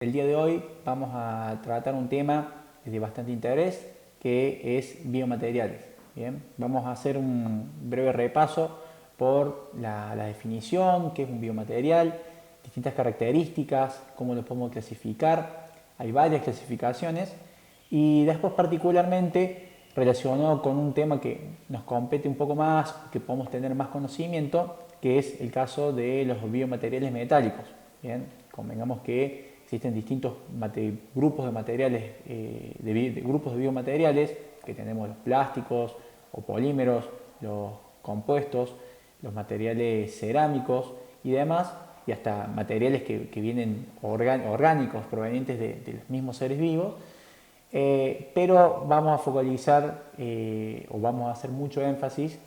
El día de hoy vamos a tratar un tema de bastante interés que es biomateriales. Bien, vamos a hacer un breve repaso por la definición, qué es un biomaterial, distintas características, cómo lo podemos clasificar. Hay varias clasificaciones y después particularmente relacionado con un tema que nos compete un poco más, que podemos tener más conocimiento, que es el caso de los biomateriales metálicos. Bien, convengamos que existen distintos grupos de materiales, grupos de biomateriales, que tenemos los plásticos o polímeros, los compuestos, los materiales cerámicos y demás, y hasta materiales que vienen orgánicos provenientes de los mismos seres vivos, pero vamos a focalizar o vamos a hacer mucho énfasis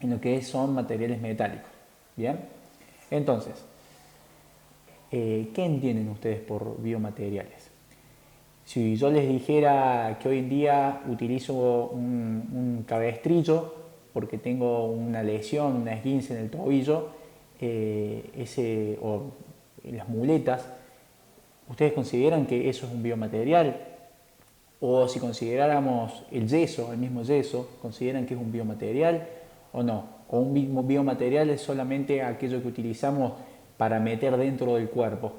en lo que son materiales metálicos. Bien, entonces, ¿qué entienden ustedes por biomateriales? Si yo les dijera que hoy en día utilizo un cabestrillo porque tengo una lesión, una esguince en el tobillo, o en las muletas, ¿ustedes consideran que eso es un biomaterial? O si consideráramos el yeso, el mismo yeso, ¿consideran que es un biomaterial o no? O un mismo biomaterial es solamente aquello que utilizamos para meter dentro del cuerpo.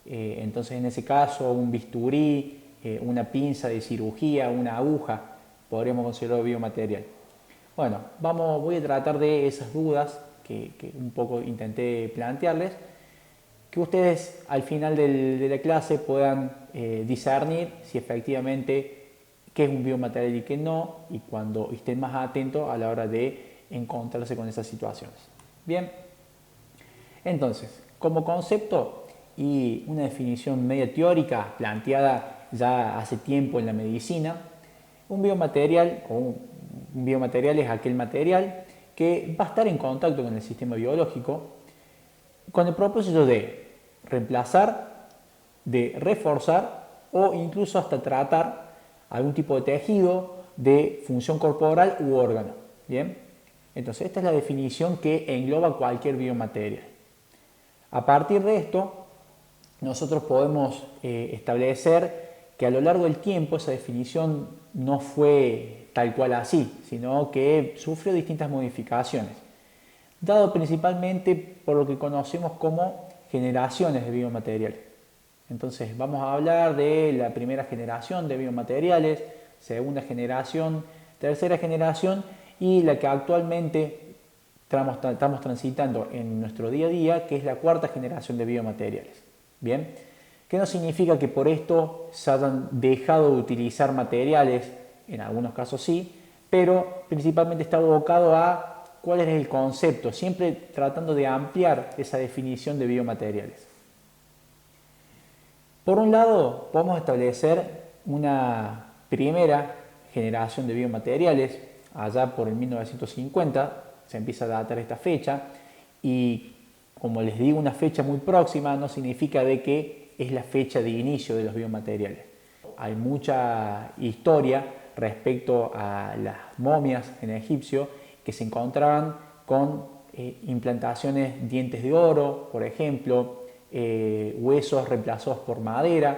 Entonces, en ese caso, un bisturí, una pinza de cirugía, una aguja, podríamos considerarlo biomaterial. Bueno, voy a tratar de esas dudas que un poco intenté plantearles, que ustedes al final de la clase puedan discernir si efectivamente qué es un biomaterial y qué no, y cuando estén más atentos a la hora de encontrarse con esas situaciones. Bien, entonces, como concepto y una definición media teórica planteada ya hace tiempo en la medicina, un biomaterial un biomaterial es aquel material que va a estar en contacto con el sistema biológico con el propósito de reemplazar, de reforzar o incluso hasta tratar algún tipo de tejido, de función corporal u órgano. Bien, entonces esta es la definición que engloba cualquier biomaterial. A partir de esto, nosotros podemos establecer que a lo largo del tiempo esa definición no fue tal cual así, sino que sufrió distintas modificaciones, dado principalmente por lo que conocemos como generaciones de biomateriales. Entonces vamos a hablar de la primera generación de biomateriales, segunda generación, tercera generación y la que actualmente estamos transitando en nuestro día a día, que es la cuarta generación de biomateriales. Bien, que no significa que por esto se hayan dejado de utilizar materiales, en algunos casos sí, pero principalmente está abocado a cuál es el concepto, siempre tratando de ampliar esa definición de biomateriales. Por un lado, podemos establecer una primera generación de biomateriales, allá por el 1950, se empieza a datar esta fecha, y como les digo, una fecha muy próxima no significa de que es la fecha de inicio de los biomateriales. Hay mucha historia respecto a las momias en egipcio que se encontraban con implantaciones dientes de oro, por ejemplo, huesos reemplazados por madera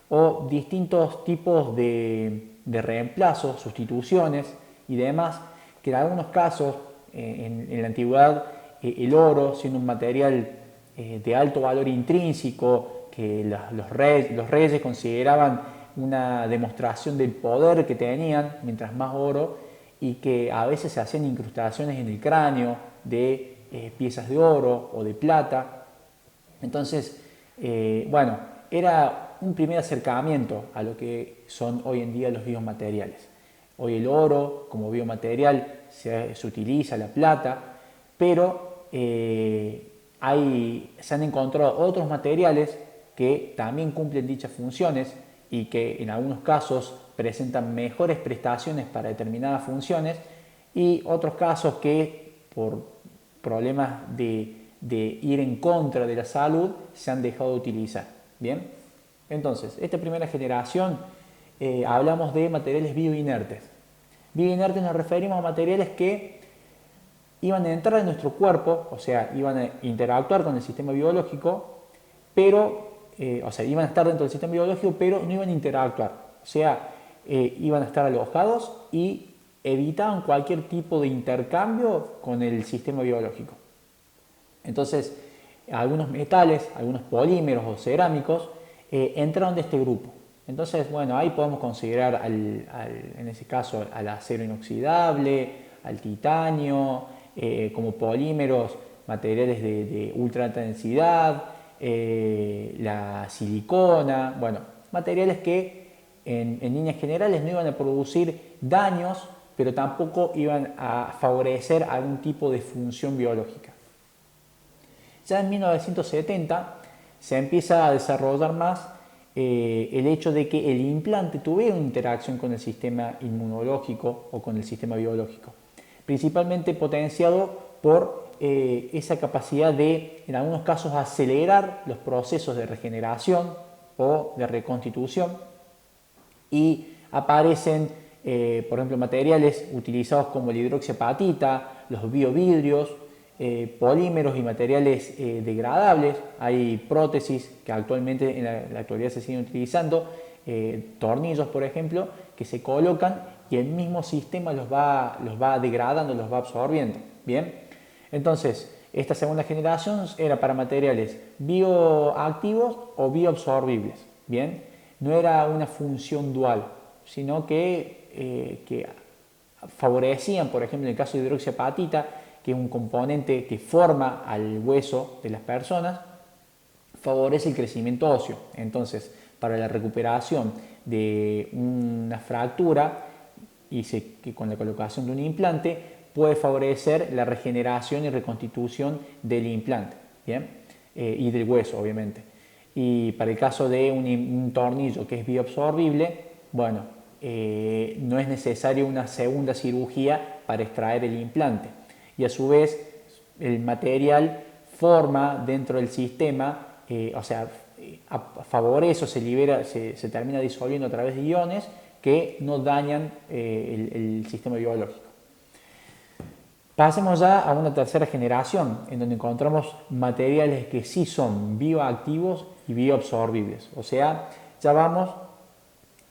o distintos tipos de reemplazos, sustituciones y demás, que en algunos casos en la antigüedad el oro siendo un material de alto valor intrínseco que los reyes consideraban una demostración del poder que tenían mientras más oro, y que a veces se hacían incrustaciones en el cráneo de piezas de oro o de plata. Entonces, bueno, era un primer acercamiento a lo que son hoy en día los biomateriales. Hoy el oro como biomaterial se utiliza, la plata, pero se han encontrado otros materiales que también cumplen dichas funciones y que en algunos casos presentan mejores prestaciones para determinadas funciones, y otros casos que por problemas de ir en contra de la salud se han dejado de utilizar. Bien, entonces, esta primera generación hablamos de materiales bioinertes. Bioinertes nos referimos a materiales que iban a entrar en nuestro cuerpo, o sea, iban a interactuar con el sistema biológico, pero o sea, iban a estar dentro del sistema biológico, pero no iban a interactuar. O sea, iban a estar alojados y evitaban cualquier tipo de intercambio con el sistema biológico. Entonces, algunos metales, algunos polímeros o cerámicos entraron de este grupo. Entonces, bueno, ahí podemos considerar en ese caso al acero inoxidable, al titanio, como polímeros, materiales de ultra alta densidad, la silicona, bueno, materiales que en líneas generales no iban a producir daños, pero tampoco iban a favorecer algún tipo de función biológica. Ya en 1970 se empieza a desarrollar más el hecho de que el implante tuviera una interacción con el sistema inmunológico o con el sistema biológico, principalmente potenciado por esa capacidad de, en algunos casos, acelerar los procesos de regeneración o de reconstitución, y aparecen, por ejemplo, materiales utilizados como la hidroxiapatita, los biovidrios, polímeros y materiales degradables. Hay prótesis que actualmente en la actualidad se siguen utilizando, tornillos por ejemplo, que se colocan y el mismo sistema los va degradando, los va absorbiendo. Bien, entonces esta segunda generación era para materiales bioactivos o bioabsorbibles. Bien, no era una función dual, sino que favorecían, por ejemplo, en el caso de hidroxiapatita, que es un componente que forma al hueso de las personas, favorece el crecimiento óseo. Entonces, para la recuperación de una fractura y que con la colocación de un implante puede favorecer la regeneración y reconstitución del implante, ¿bien? Y del hueso, obviamente. Y para el caso de un tornillo que es bioabsorbible, bueno, no es necesaria una segunda cirugía para extraer el implante. Y a su vez el material forma dentro del sistema, o sea, favorece o se libera, se termina disolviendo a través de iones que no dañan el sistema biológico. Pasemos ya a una tercera generación, en donde encontramos materiales que sí son bioactivos y bioabsorbibles. O sea, ya vamos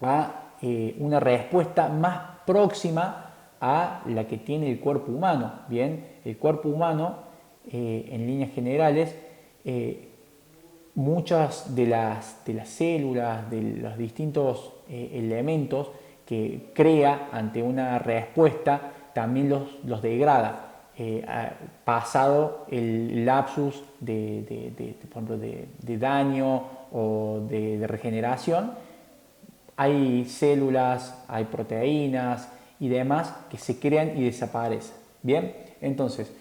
a una respuesta más próxima a la que tiene el cuerpo humano. Bien, el cuerpo humano, en líneas generales, muchas de las células, de los distintos elementos que crea ante una respuesta, también los degrada. Pasado el lapsus de daño o de regeneración, hay células, hay proteínas y demás que se crean y desaparecen. Bien, entonces,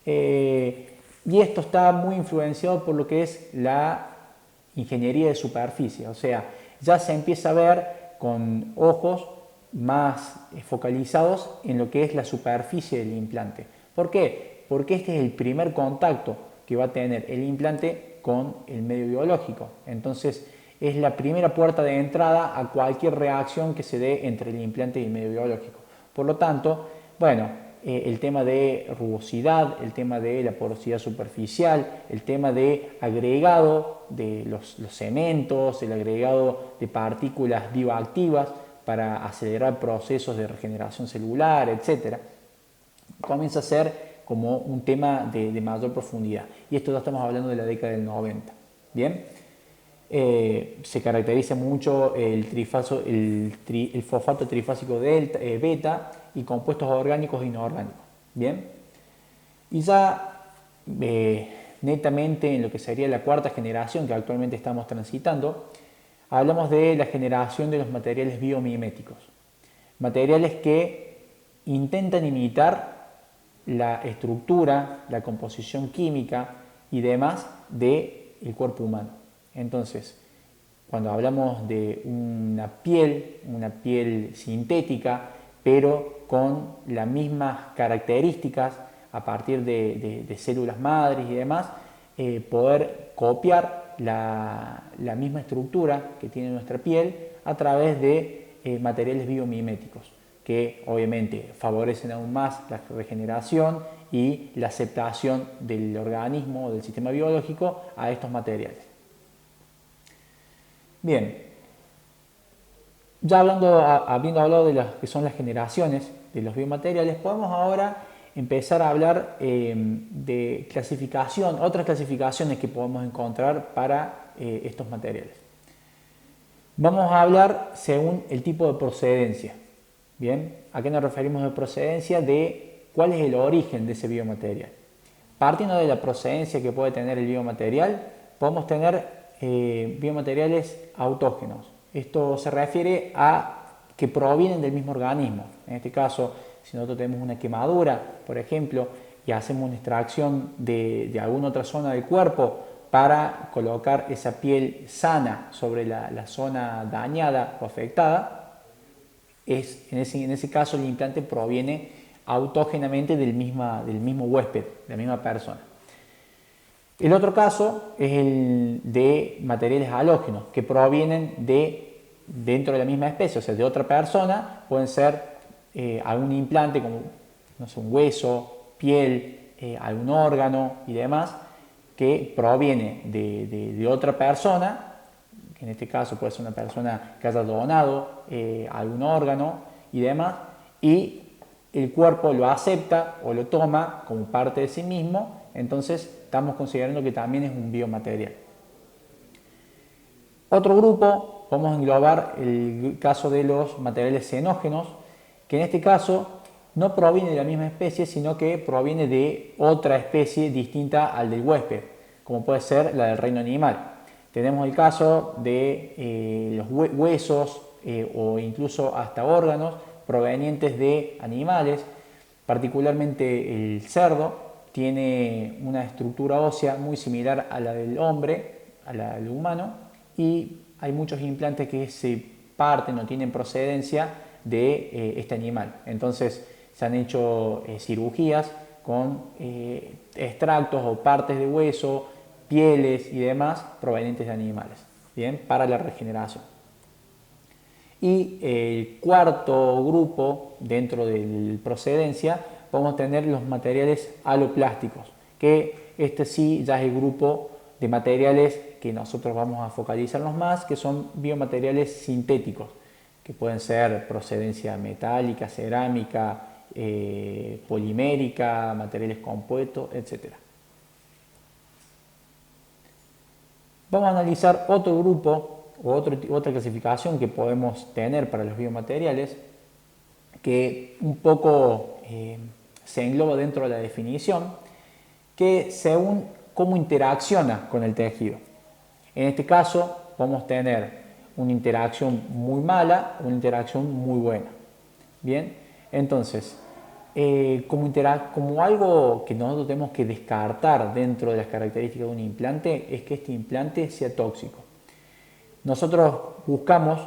y esto está muy influenciado por lo que es la ingeniería de superficie, o sea, ya se empieza a ver con ojos más focalizados en lo que es la superficie del implante. ¿Por qué? Porque este es el primer contacto que va a tener el implante con el medio biológico. Entonces, es la primera puerta de entrada a cualquier reacción que se dé entre el implante y el medio biológico. Por lo tanto, bueno, el tema de rugosidad, el tema de la porosidad superficial, el tema de agregado de los cementos, el agregado de partículas bioactivas para acelerar procesos de regeneración celular, etc., comienza a ser como un tema de mayor profundidad. Y esto ya estamos hablando de la década del 90. Bien, se caracteriza mucho el fosfato trifásico beta y compuestos orgánicos e inorgánicos. Bien, y ya netamente en lo que sería la cuarta generación que actualmente estamos transitando, hablamos de la generación de los materiales biomiméticos, materiales que intentan imitar la estructura, la composición química y demás del cuerpo humano. Entonces, cuando hablamos de una piel sintética, pero con las mismas características a partir de células madres y demás, poder copiar la misma estructura que tiene nuestra piel a través de materiales biomiméticos, que obviamente favorecen aún más la regeneración y la aceptación del organismo o del sistema biológico a estos materiales. Bien, ya habiendo hablado de las que son las generaciones de los biomateriales, podemos ahora empezar a hablar de clasificación, otras clasificaciones que podemos encontrar para estos materiales. Vamos a hablar según el tipo de procedencia. Bien, ¿a qué nos referimos de procedencia? De cuál es el origen de ese biomaterial. Partiendo de la procedencia que puede tener el biomaterial, podemos tener biomateriales autógenos. Esto se refiere a que provienen del mismo organismo. En este caso, si nosotros tenemos una quemadura, por ejemplo, y hacemos una extracción de alguna otra zona del cuerpo para colocar esa piel sana sobre la zona dañada o afectada, en ese caso el implante proviene autógenamente del mismo huésped, de la misma persona. El otro caso es el de materiales halógenos que provienen dentro de la misma especie, o sea, de otra persona. Pueden ser algún implante como, no sé, un hueso, piel, algún órgano y demás, que proviene de otra persona, que en este caso puede ser una persona que haya donado algún órgano y demás, y el cuerpo lo acepta o lo toma como parte de sí mismo. Entonces estamos considerando que también es un biomaterial. Otro grupo, vamos a englobar el caso de los materiales xenógenos, que en este caso no proviene de la misma especie, sino que proviene de otra especie distinta al del huésped, como puede ser la del reino animal. Tenemos el caso de los huesos o incluso hasta órganos provenientes de animales, particularmente el cerdo tiene una estructura ósea muy similar a la del hombre, a la del humano, y hay muchos implantes que se parten o tienen procedencia de este animal. Entonces se han hecho cirugías con extractos o partes de hueso, pieles y demás provenientes de animales, ¿bien? Para la regeneración. Y el cuarto grupo dentro de procedencia podemos tener los materiales aloplásticos, que este sí ya es el grupo de materiales que nosotros vamos a focalizarnos más, que son biomateriales sintéticos, que pueden ser procedencia metálica, cerámica, polimérica, materiales compuestos, etc. Vamos a analizar otro grupo o otra clasificación que podemos tener para los biomateriales, que un poco se engloba dentro de la definición, que según cómo interacciona con el tejido. En este caso vamos a tener una interacción muy mala o una interacción muy buena. Bien, entonces, como algo que nosotros tenemos que descartar dentro de las características de un implante es que este implante sea tóxico. Nosotros buscamos,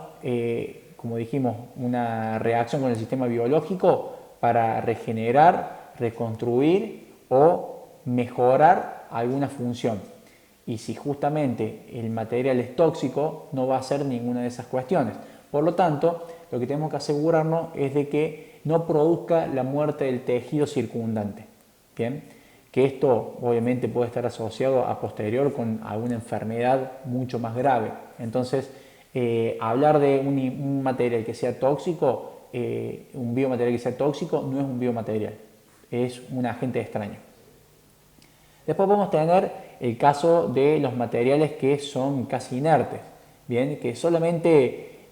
como dijimos, una reacción con el sistema biológico para regenerar, reconstruir o mejorar alguna función. Y si justamente el material es tóxico, no va a hacer ninguna de esas cuestiones. Por lo tanto, lo que tenemos que asegurarnos es de que no produzca la muerte del tejido circundante. ¿Bien? Que esto obviamente puede estar asociado a posterior con alguna enfermedad mucho más grave. Entonces, hablar de un material que sea tóxico, un biomaterial que sea tóxico, no es un biomaterial, es un agente extraño. Después podemos tener el caso de los materiales que son casi inertes, ¿bien? Que solamente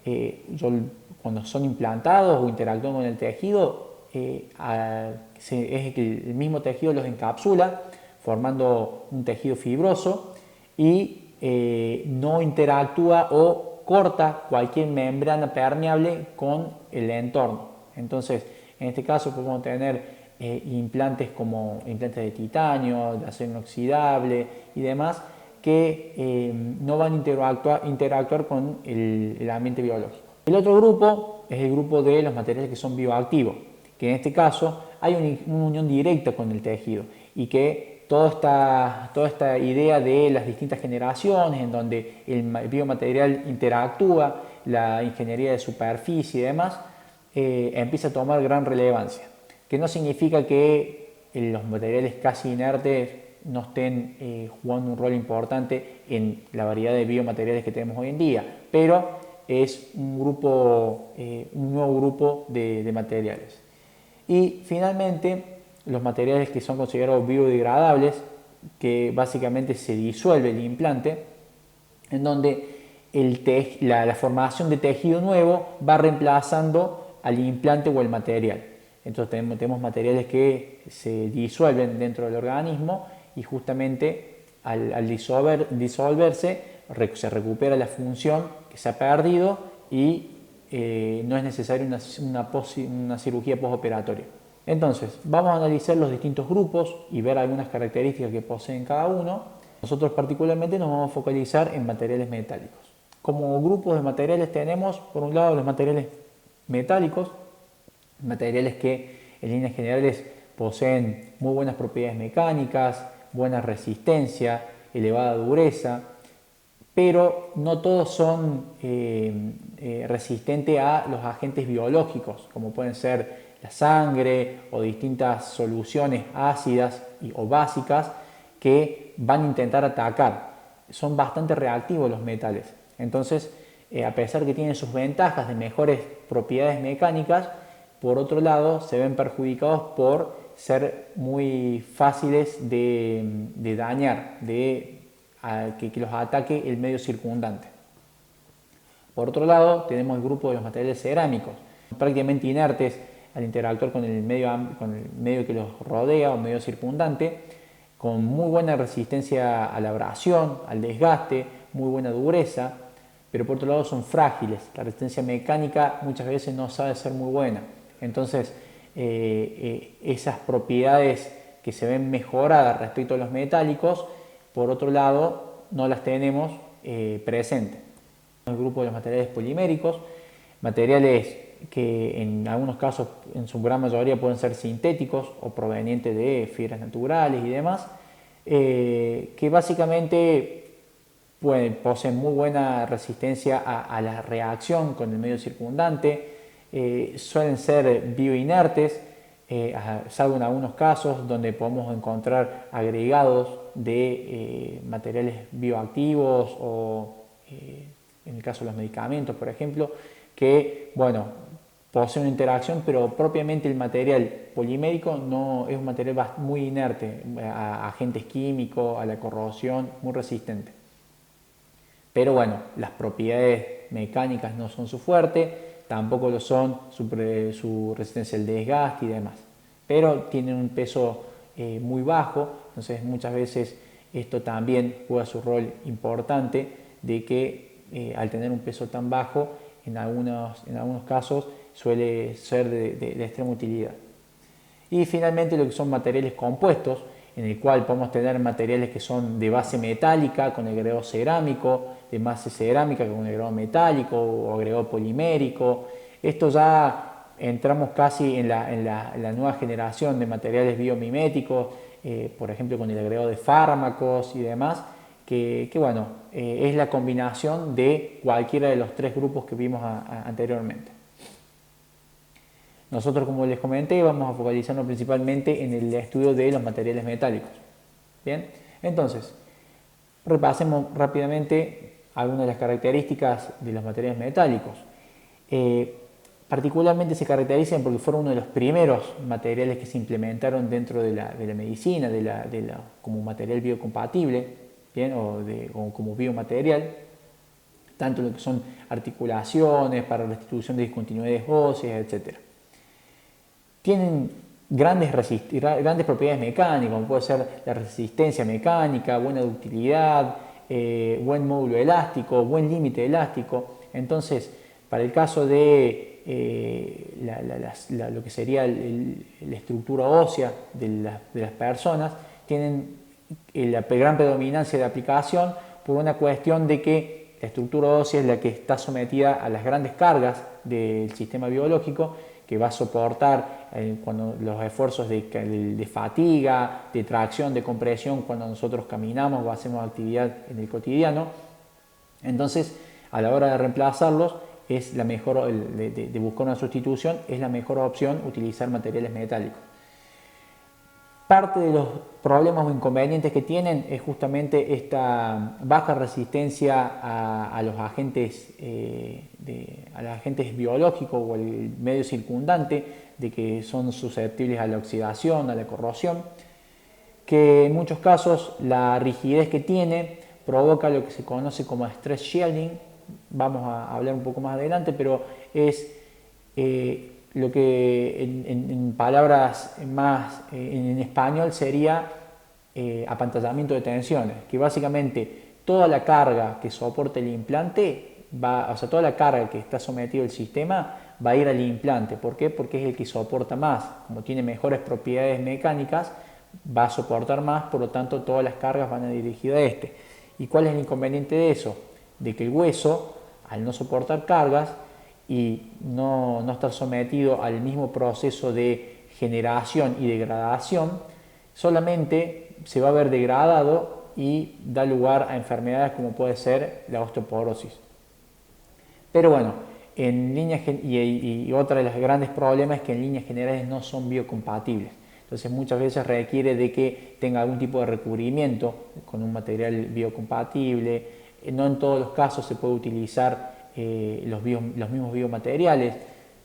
cuando son implantados o interactúan con el tejido, es que el mismo tejido los encapsula, formando un tejido fibroso y no interactúa o corta cualquier membrana permeable con el entorno. Entonces, en este caso podemos tener implantes como implantes de titanio, de acero inoxidable y demás, que no van a interactuar con el ambiente biológico. El otro grupo es el grupo de los materiales que son bioactivos, que en este caso hay una unión directa con el tejido y que toda esta idea de las distintas generaciones en donde el biomaterial interactúa, la ingeniería de superficie y demás, empieza a tomar gran relevancia, que no significa que los materiales casi inertes no estén jugando un rol importante en la variedad de biomateriales que tenemos hoy en día, pero es un nuevo grupo de materiales. Y finalmente, los materiales que son considerados biodegradables, que básicamente se disuelve el implante, en donde la formación de tejido nuevo va reemplazando al implante o el material. Entonces tenemos materiales que se disuelven dentro del organismo y justamente al disolverse se recupera la función que se ha perdido y no es necesaria una cirugía postoperatoria. Entonces, vamos a analizar los distintos grupos y ver algunas características que poseen cada uno. Nosotros particularmente nos vamos a focalizar en materiales metálicos. Como grupos de materiales tenemos, por un lado, los materiales metálicos, materiales que en líneas generales poseen muy buenas propiedades mecánicas, buena resistencia, elevada dureza, pero no todos son resistentes a los agentes biológicos, como pueden ser la sangre o distintas soluciones ácidas o básicas que van a intentar atacar. Son bastante reactivos los metales. Entonces, a pesar que tienen sus ventajas de mejores propiedades mecánicas, por otro lado se ven perjudicados por ser muy fáciles de dañar, que los ataque el medio circundante. Por otro lado, tenemos el grupo de los materiales cerámicos, prácticamente inertes al interactuar con el medio que los rodea o medio circundante, con muy buena resistencia a la abrasión, al desgaste, muy buena dureza, pero por otro lado son frágiles. La resistencia mecánica muchas veces no sabe ser muy buena. Entonces, esas propiedades que se ven mejoradas respecto a los metálicos, por otro lado, no las tenemos presentes. El grupo de los materiales poliméricos, materiales que en algunos casos, en su gran mayoría, pueden ser sintéticos o provenientes de fibras naturales y demás, que básicamente poseen muy buena resistencia a la reacción con el medio circundante, suelen ser bioinertes, salvo en algunos casos donde podemos encontrar agregados de materiales bioactivos o en el caso de los medicamentos, por ejemplo, que, bueno, posee una interacción, pero propiamente el material polimérico no es un material muy inerte a agentes químicos, a la corrosión, muy resistente. Pero bueno, las propiedades mecánicas no son su fuerte, tampoco lo son su resistencia al desgaste y demás. Pero tienen un peso muy bajo, entonces muchas veces esto también juega su rol importante de que al tener un peso tan bajo, en algunos casos suele ser de extrema utilidad. Y finalmente lo que son materiales compuestos, en el cual podemos tener materiales que son de base metálica con agregado cerámico, de base cerámica con agregado metálico o agregado polimérico. Esto ya entramos casi en la nueva generación de materiales biomiméticos, por ejemplo con el agregado de fármacos y demás, que bueno, es la combinación de cualquiera de los tres grupos que vimos anteriormente. Nosotros, como les comenté, vamos a focalizarnos principalmente en el estudio de los materiales metálicos. Bien, entonces, repasemos rápidamente algunas de las características de los materiales metálicos. Particularmente se caracterizan porque fueron uno de los primeros materiales que se implementaron dentro de la medicina, como material biocompatible, ¿bien? O como biomaterial, tanto lo que son articulaciones para restitución de discontinuidades óseas, etc. Tienen grandes propiedades mecánicas, como puede ser la resistencia mecánica, buena ductilidad, buen módulo elástico, buen límite elástico. Entonces, para el caso de lo que sería la estructura ósea de las personas, tienen la gran predominancia de aplicación por una cuestión de que la estructura ósea es la que está sometida a las grandes cargas del sistema biológico, que va a soportar cuando los esfuerzos de fatiga, de tracción, de compresión, cuando nosotros caminamos o hacemos actividad en el cotidiano. Entonces, a la hora de reemplazarlos, es la mejor, de buscar una sustitución, es la mejor opción utilizar materiales metálicos. Parte de los problemas o inconvenientes que tienen es justamente esta baja resistencia a los agentes, a los agentes biológicos o el medio circundante, de que son susceptibles a la oxidación, a la corrosión, que en muchos casos la rigidez que tiene provoca lo que se conoce como stress shielding. Vamos a hablar un poco más adelante, pero es lo que en palabras más en español sería apantallamiento de tensiones, que básicamente toda la carga que soporte el implante o sea, toda la carga que está sometido el sistema va a ir al implante. ¿Por qué? Porque es el que soporta más. Como tiene mejores propiedades mecánicas, va a soportar más, por lo tanto todas las cargas van a dirigir a este. ¿Y cuál es el inconveniente de eso? De que el hueso, al no soportar cargas y no estar sometido al mismo proceso de generación y degradación, solamente se va a ver degradado y da lugar a enfermedades como puede ser la osteoporosis. Pero bueno, en líneas y otra de los grandes problemas es que en líneas generales no son biocompatibles. Entonces muchas veces requiere de que tenga algún tipo de recubrimiento con un material biocompatible. No en todos los casos se puede utilizar los mismos biomateriales.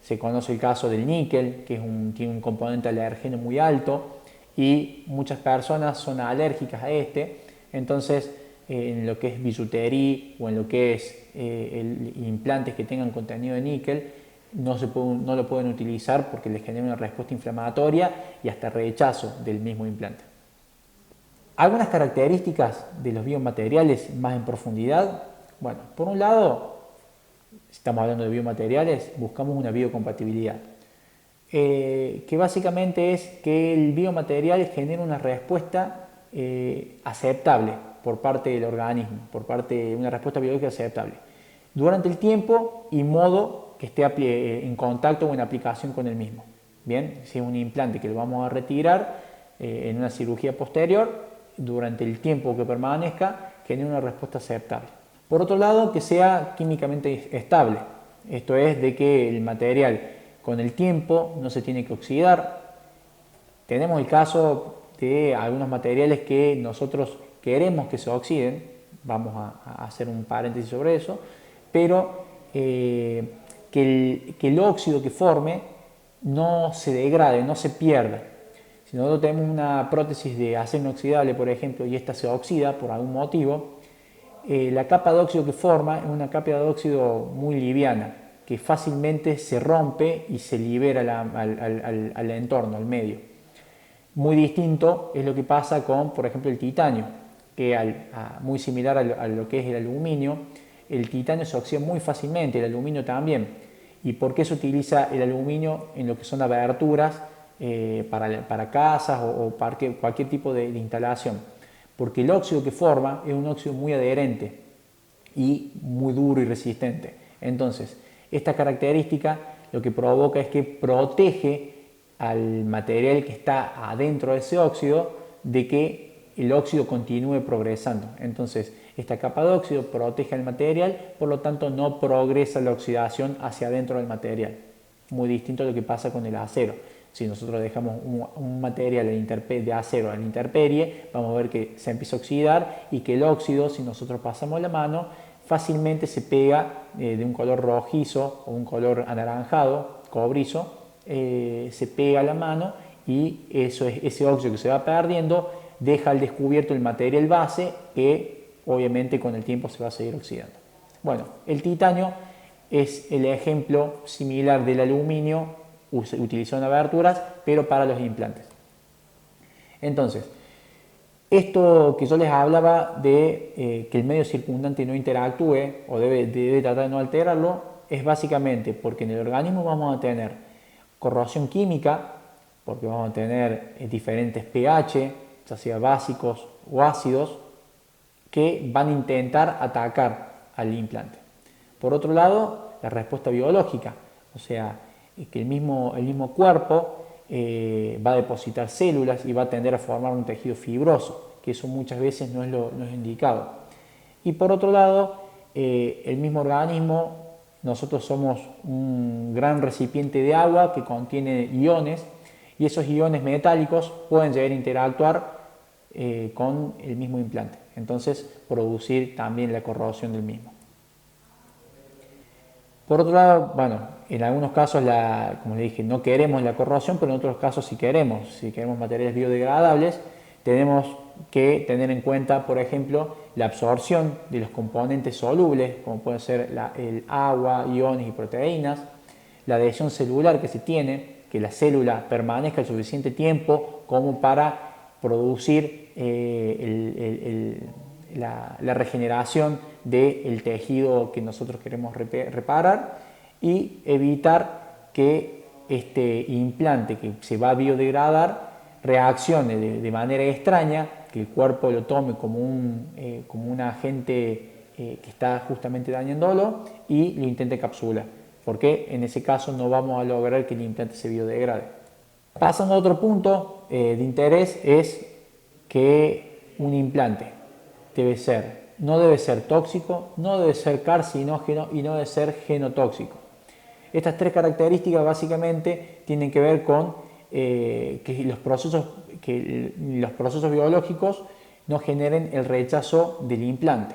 Se conoce el caso del níquel, que tiene un componente alergeno muy alto y muchas personas son alérgicas a este. Entonces en lo que es bisutería o en lo que es implantes que tengan contenido de níquel, no lo pueden utilizar porque les genera una respuesta inflamatoria y hasta rechazo del mismo implante. Algunas características de los biomateriales más en profundidad. Bueno, por un lado, si estamos hablando de biomateriales, buscamos una biocompatibilidad, que básicamente es que el biomaterial genere una respuesta aceptable por parte del organismo, por parte de una respuesta biológica aceptable, durante el tiempo y modo que esté en contacto o en aplicación con el mismo. Bien, si es un implante que lo vamos a retirar en una cirugía posterior, durante el tiempo que permanezca, genere una respuesta aceptable. Por otro lado, que sea químicamente estable, esto es de que el material con el tiempo no se tiene que oxidar. Tenemos el caso de algunos materiales que nosotros queremos que se oxiden, vamos a hacer un paréntesis sobre eso, pero que el óxido que forme no se degrade, no se pierda. Si nosotros tenemos una prótesis de acero inoxidable, por ejemplo, y esta se oxida por algún motivo, la capa de óxido que forma es una capa de óxido muy liviana, que fácilmente se rompe y se libera al entorno, al medio. Muy distinto es lo que pasa con, por ejemplo, el titanio, que muy similar a lo que es el aluminio. El titanio se oxida muy fácilmente, el aluminio también. ¿Y por qué se utiliza el aluminio en lo que son aberturas para casas o para cualquier tipo de instalación? Porque el óxido que forma es un óxido muy adherente y muy duro y resistente. Entonces, esta característica lo que provoca es que protege al material que está adentro de ese óxido de que el óxido continúe progresando. Entonces, esta capa de óxido protege al material, por lo tanto no progresa la oxidación hacia adentro del material. Muy distinto a lo que pasa con el acero. Si nosotros dejamos un material de acero a la intemperie, vamos a ver que se empieza a oxidar y que el óxido, si nosotros pasamos la mano, fácilmente se pega de un color rojizo o un color anaranjado, cobrizo, se pega a la mano y ese óxido que se va perdiendo deja al descubierto el material base que obviamente con el tiempo se va a seguir oxidando. Bueno, el titanio es el ejemplo similar del aluminio utilizado en aberturas, pero para los implantes. Entonces, esto que yo les hablaba de que el medio circundante no interactúe o debe tratar de no alterarlo, es básicamente porque en el organismo vamos a tener corrosión química, porque vamos a tener diferentes pH, ya sea básicos o ácidos, que van a intentar atacar al implante. Por otro lado, la respuesta biológica, o sea, que el mismo cuerpo va a depositar células y va a tender a formar un tejido fibroso, que eso muchas veces no es indicado. Y por otro lado, el mismo organismo, nosotros somos un gran recipiente de agua que contiene iones y esos iones metálicos pueden llegar a interactuar con el mismo implante, entonces producir también la corrosión del mismo. Por otro lado, bueno, en algunos casos, como les dije, no queremos la corrosión, pero en otros casos sí queremos. Si queremos materiales biodegradables, tenemos que tener en cuenta, por ejemplo, la absorción de los componentes solubles, como puede ser el agua, iones y proteínas, la adhesión celular que se tiene, que la célula permanezca el suficiente tiempo como para producir la regeneración del tejido que nosotros queremos reparar, y evitar que este implante que se va a biodegradar reaccione de manera extraña, que el cuerpo lo tome como un agente que está justamente dañándolo y lo intente encapsular, porque en ese caso no vamos a lograr que el implante se biodegrade. Pasando a otro punto de interés, es que un implante no debe ser tóxico, no debe ser carcinógeno y no debe ser genotóxico. Estas tres características básicamente tienen que ver con que los procesos biológicos no generen el rechazo del implante.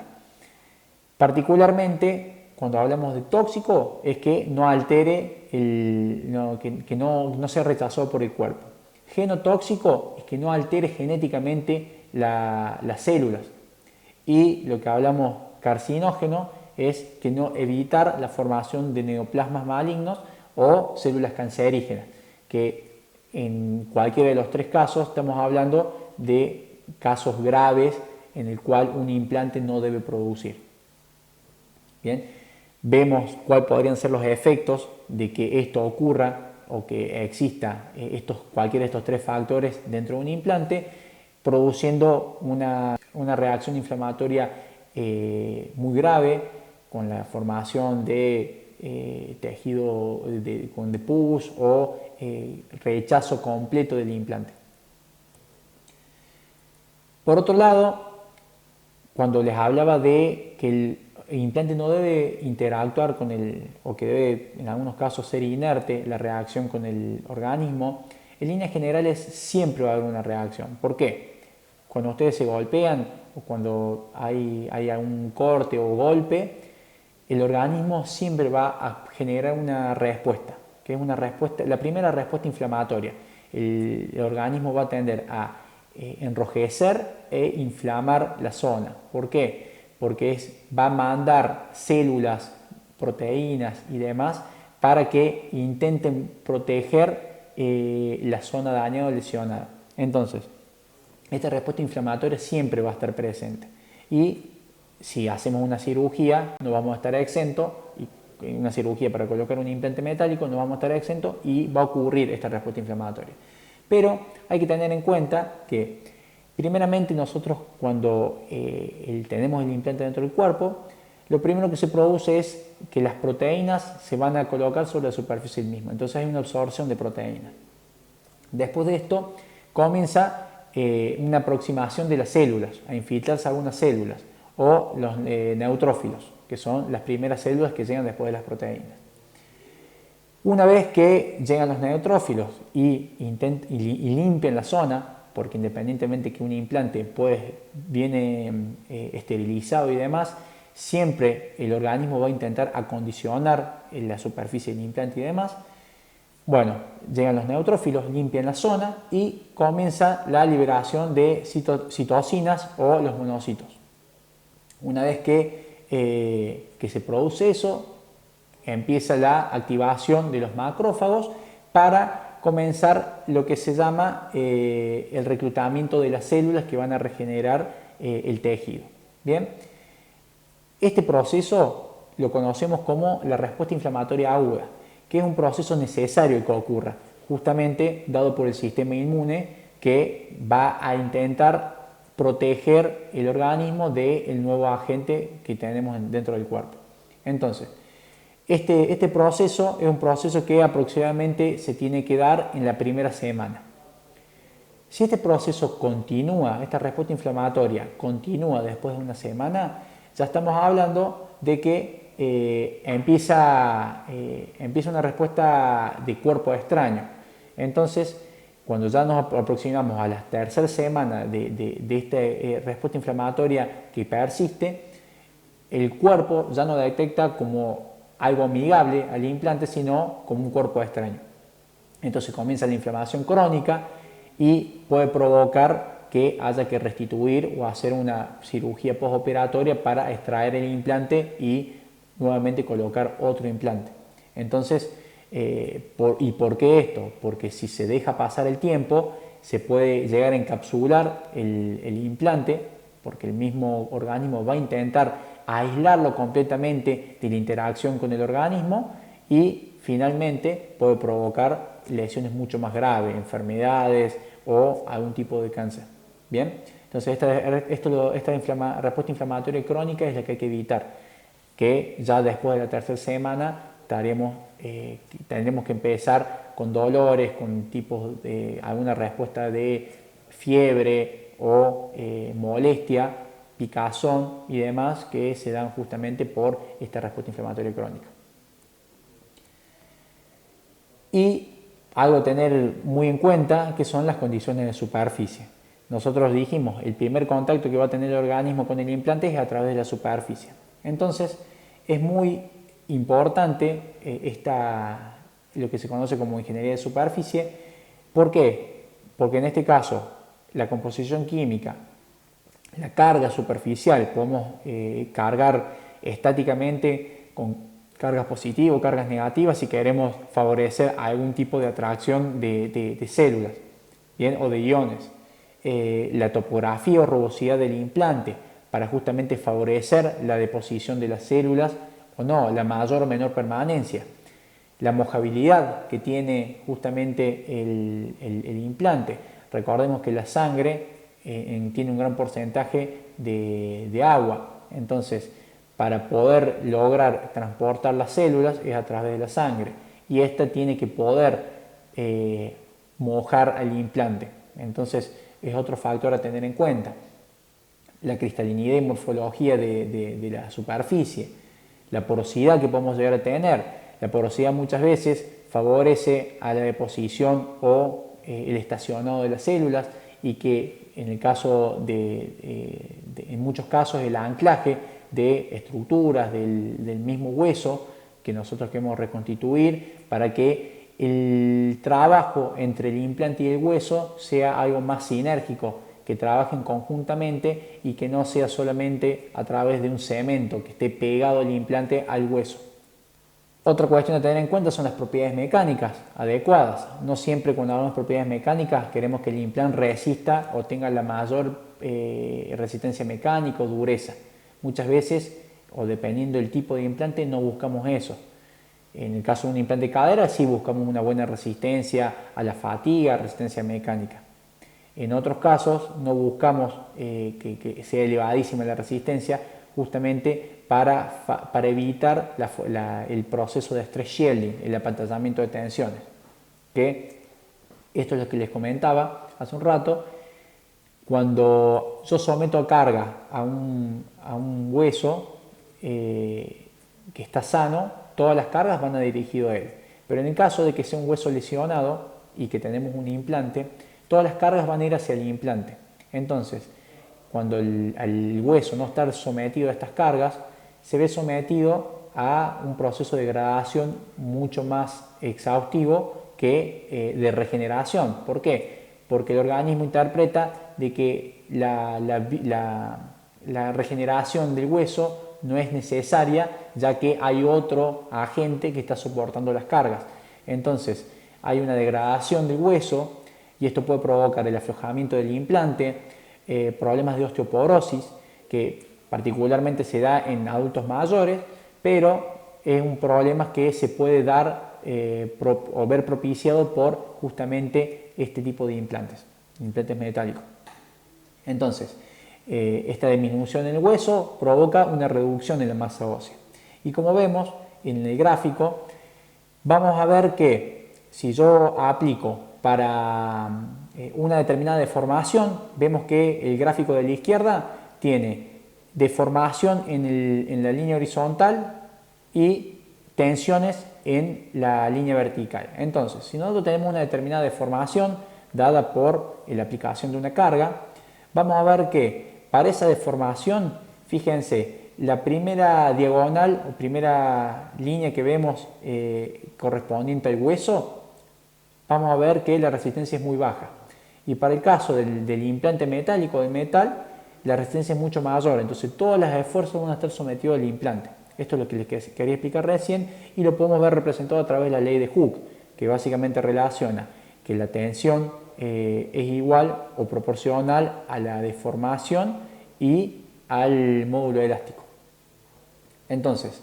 Particularmente, cuando hablamos de tóxico, es que no altere, que no sea rechazado por el cuerpo. Genotóxico es que no altere genéticamente las células. Y lo que hablamos carcinógeno es que no evitar la formación de neoplasmas malignos o células cancerígenas, que en cualquiera de los tres casos estamos hablando de casos graves en el cual un implante no debe producir. Bien, vemos cuáles podrían ser los efectos de que esto ocurra o que exista cualquiera de estos tres factores dentro de un implante, produciendo una reacción inflamatoria muy grave, con la formación de tejido de pus o rechazo completo del implante. Por otro lado, cuando les hablaba de que el implante no debe interactuar o que debe en algunos casos ser inerte la reacción con el organismo, en líneas generales siempre va a haber una reacción. ¿Por qué? Cuando ustedes se golpean o cuando hay algún corte o golpe, el organismo siempre va a generar una respuesta, que es la primera respuesta inflamatoria. El organismo va a tender a enrojecer e inflamar la zona. ¿Por qué? Porque va a mandar células, proteínas y demás para que intenten proteger la zona dañada o lesionada. Entonces, esta respuesta inflamatoria siempre va a estar presente, y si hacemos una cirugía no vamos a estar exentos, y una cirugía para colocar un implante metálico no vamos a estar exentos y va a ocurrir esta respuesta inflamatoria. Pero hay que tener en cuenta que primeramente nosotros cuando tenemos el implante dentro del cuerpo, lo primero que se produce es que las proteínas se van a colocar sobre la superficie del mismo, entonces hay una absorción de proteínas. Después de esto comienza una aproximación de las células, a infiltrarse algunas células, o los neutrófilos, que son las primeras células que llegan después de las proteínas. Una vez que llegan los neutrófilos y limpian la zona, porque independientemente que un implante viene esterilizado y demás, siempre el organismo va a intentar acondicionar la superficie del implante y demás. Bueno, llegan los neutrófilos, limpian la zona y comienza la liberación de citocinas o los monocitos. Una vez que se produce eso, empieza la activación de los macrófagos para comenzar lo que se llama el reclutamiento de las células que van a regenerar el tejido. Bien, este proceso lo conocemos como la respuesta inflamatoria aguda, que es un proceso necesario que ocurra, justamente dado por el sistema inmune, que va a intentar proteger el organismo del nuevo agente que tenemos dentro del cuerpo. Entonces, este proceso es un proceso que aproximadamente se tiene que dar en la primera semana. Si este proceso continúa, esta respuesta inflamatoria continúa después de una semana, ya estamos hablando de que empieza una respuesta de cuerpo extraño. Entonces, cuando ya nos aproximamos a la tercera semana de esta respuesta inflamatoria que persiste, el cuerpo ya no detecta como algo amigable al implante, sino como un cuerpo extraño. Entonces comienza la inflamación crónica y puede provocar que haya que restituir o hacer una cirugía postoperatoria para extraer el implante y nuevamente colocar otro implante. Entonces, ¿y por qué esto? Porque si se deja pasar el tiempo, se puede llegar a encapsular el implante, porque el mismo organismo va a intentar aislarlo completamente de la interacción con el organismo y finalmente puede provocar lesiones mucho más graves, enfermedades o algún tipo de cáncer. Bien, entonces esta respuesta inflamatoria crónica es la que hay que evitar, que ya después de la tercera semana tendremos que empezar con dolores, con tipos de alguna respuesta de fiebre o molestia, picazón y demás que se dan justamente por esta respuesta inflamatoria crónica. Y algo a tener muy en cuenta que son las condiciones de superficie. Nosotros dijimos, el primer contacto que va a tener el organismo con el implante es a través de la superficie. Entonces, es muy importante lo que se conoce como ingeniería de superficie. ¿Por qué? Porque en este caso, la composición química, la carga superficial, podemos cargar estáticamente con cargas positivas o cargas negativas si queremos favorecer algún tipo de atracción de células, ¿bien? O de iones. La topografía o rugosidad del implante para justamente favorecer la deposición de las células o no, la mayor o menor permanencia. La mojabilidad que tiene justamente el implante. Recordemos que la sangre tiene un gran porcentaje de agua, entonces para poder lograr transportar las células es a través de la sangre y esta tiene que poder mojar al implante. Entonces es otro factor a tener en cuenta. La cristalinidad y morfología de la superficie, la porosidad que podemos llegar a tener. La porosidad muchas veces favorece a la deposición o el estacionado de las células y que en el caso en muchos casos el anclaje de estructuras del mismo hueso que nosotros queremos reconstituir para que el trabajo entre el implante y el hueso sea algo más sinérgico, que trabajen conjuntamente y que no sea solamente a través de un cemento que esté pegado el implante al hueso. Otra cuestión a tener en cuenta son las propiedades mecánicas adecuadas. No siempre cuando hablamos de propiedades mecánicas queremos que el implante resista o tenga la mayor resistencia mecánica o dureza. Muchas veces, o dependiendo del tipo de implante, no buscamos eso. En el caso de un implante de cadera sí buscamos una buena resistencia a la fatiga, resistencia mecánica. En otros casos no buscamos que sea elevadísima la resistencia, justamente para evitar el proceso de stress shielding, el apantallamiento de tensiones. Que esto es lo que les comentaba hace un rato. Cuando yo someto a carga a un hueso que está sano, todas las cargas van a dirigido a él. Pero en el caso de que sea un hueso lesionado y que tenemos un implante, todas las cargas van a ir hacia el implante. Entonces, cuando el hueso no está sometido a estas cargas, se ve sometido a un proceso de degradación mucho más exhaustivo que de regeneración. ¿Por qué? Porque el organismo interpreta de que la regeneración del hueso no es necesaria, ya que hay otro agente que está soportando las cargas. Entonces, hay una degradación del hueso y esto puede provocar el aflojamiento del implante, problemas de osteoporosis, que particularmente se da en adultos mayores, pero es un problema que se puede dar o ver propiciado por justamente este tipo de implantes metálicos. Entonces, esta disminución en el hueso provoca una reducción en la masa ósea. Y como vemos en el gráfico, vamos a ver que si yo aplico para una determinada deformación, vemos que el gráfico de la izquierda tiene deformación en la línea horizontal y tensiones en la línea vertical. Entonces, si nosotros tenemos una determinada deformación, dada por la aplicación de una carga, vamos a ver que para esa deformación, fíjense, la primera diagonal o primera línea que vemos correspondiente al hueso, vamos a ver que la resistencia es muy baja. Y para el caso del implante metálico de metal, la resistencia es mucho mayor, entonces todos los esfuerzos van a estar sometidos al implante. Esto es lo que les quería explicar recién y lo podemos ver representado a través de la ley de Hooke, que básicamente relaciona que la tensión es igual o proporcional a la deformación y al módulo elástico. Entonces,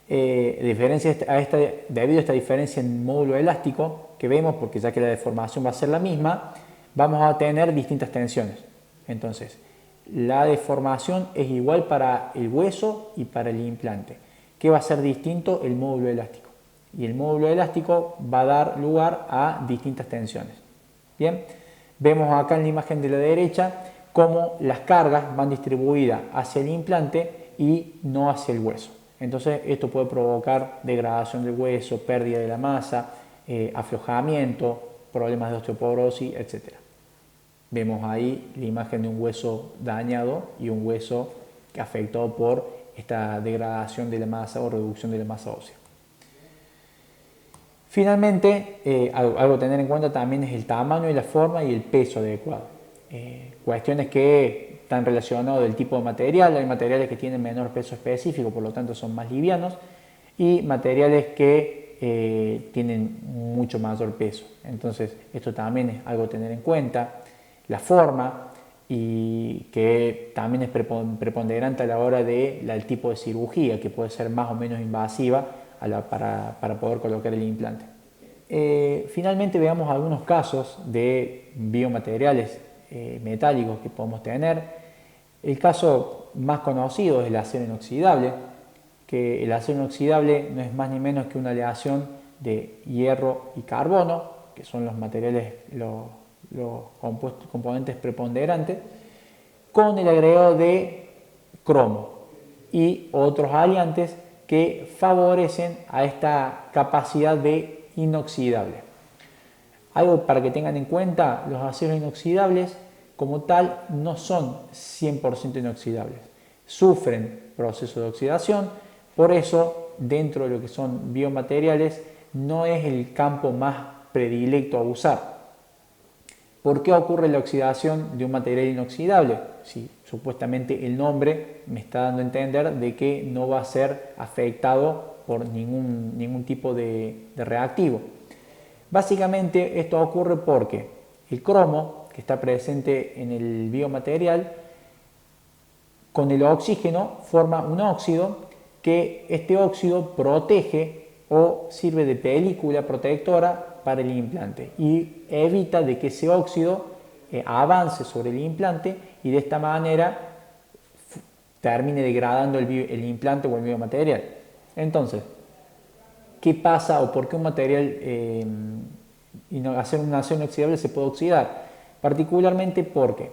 debido a esta diferencia en módulo elástico que vemos, porque ya que la deformación va a ser la misma, vamos a tener distintas tensiones. Entonces, la deformación es igual para el hueso y para el implante. ¿Qué va a ser distinto? El módulo elástico. Y el módulo elástico va a dar lugar a distintas tensiones. Bien, vemos acá en la imagen de la derecha cómo las cargas van distribuidas hacia el implante y no hacia el hueso. Entonces esto puede provocar degradación del hueso, pérdida de la masa, aflojamiento, problemas de osteoporosis, etc. Vemos ahí la imagen de un hueso dañado y un hueso afectado por esta degradación de la masa o reducción de la masa ósea. Finalmente, algo a tener en cuenta también es el tamaño y la forma y el peso adecuado. Cuestiones que están relacionadas del tipo de material. Hay materiales que tienen menor peso específico, por lo tanto son más livianos, y materiales que tienen mucho mayor peso. Entonces esto también es algo a tener en cuenta. La forma, y que también es preponderante a la hora del tipo de cirugía, que puede ser más o menos invasiva para poder colocar el implante. Finalmente veamos algunos casos de biomateriales metálicos que podemos tener. El caso más conocido es el acero inoxidable, que el acero inoxidable no es más ni menos que una aleación de hierro y carbono, que son los materiales, los componentes preponderantes, con el agregado de cromo y otros aliantes que favorecen a esta capacidad de inoxidable. Algo para que tengan en cuenta, los aceros inoxidables como tal no son 100% inoxidables, sufren proceso de oxidación, por eso dentro de lo que son biomateriales no es el campo más predilecto a usar. ¿Por qué ocurre la oxidación de un material inoxidable? Si supuestamente el nombre me está dando a entender de que no va a ser afectado por ningún tipo de reactivo. Básicamente esto ocurre porque el cromo que está presente en el biomaterial con el oxígeno forma un óxido, que este óxido protege o sirve de película protectora para el implante y evita de que ese óxido avance sobre el implante y de esta manera termine degradando el implante o el biomaterial. Entonces, ¿qué pasa o por qué un material acero inoxidable se puede oxidar? Particularmente porque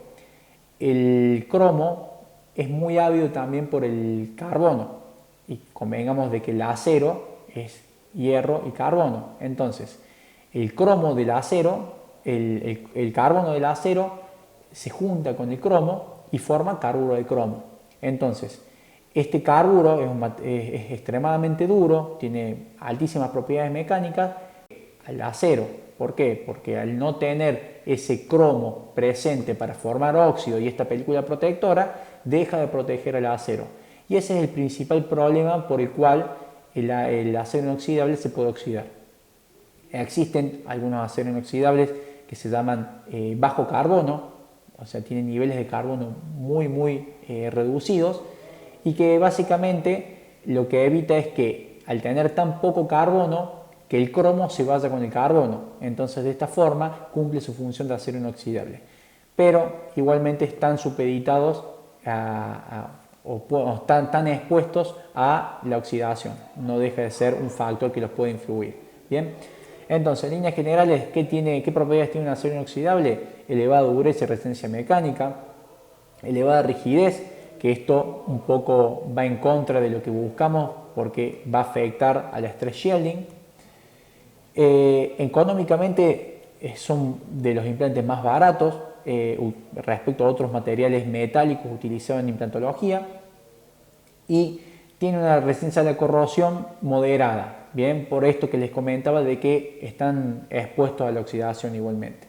el cromo es muy ávido también por el carbono y convengamos de que el acero es hierro y carbono. Entonces, el cromo del acero, el carbono del acero se junta con el cromo y forma carburo de cromo. Entonces, este carburo es extremadamente duro, tiene altísimas propiedades mecánicas al acero. ¿Por qué? Porque al no tener ese cromo presente para formar óxido y esta película protectora, deja de proteger al acero. Y ese es el principal problema por el cual el acero inoxidable se puede oxidar. Existen algunos aceros inoxidables que se llaman bajo carbono, o sea, tienen niveles de carbono muy reducidos, y que básicamente lo que evita es que al tener tan poco carbono, que el cromo se vaya con el carbono. Entonces de esta forma cumple su función de acero inoxidable. Pero igualmente están supeditados o están tan expuestos a la oxidación. No deja de ser un factor que los puede influir. Bien. Entonces, en líneas generales, ¿qué propiedades tiene un acero inoxidable? Elevada dureza y resistencia mecánica, elevada rigidez, que esto un poco va en contra de lo que buscamos porque va a afectar al stress shielding. Económicamente son de los implantes más baratos respecto a otros materiales metálicos utilizados en implantología y tiene una resistencia a la corrosión moderada, bien, por esto que les comentaba de que están expuestos a la oxidación igualmente.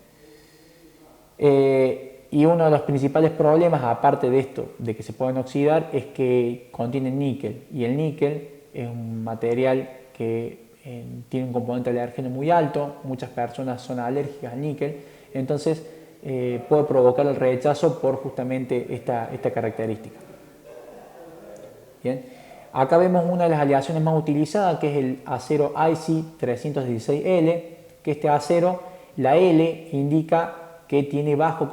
Y uno de los principales problemas, aparte de esto, de que se pueden oxidar, es que contienen níquel, y el níquel es un material que tiene un componente alérgeno muy alto, muchas personas son alérgicas al níquel, entonces puede provocar el rechazo por justamente esta característica. Bien. Acá vemos una de las aleaciones más utilizadas, que es el acero IC 316L, que este acero, la L indica que tiene bajo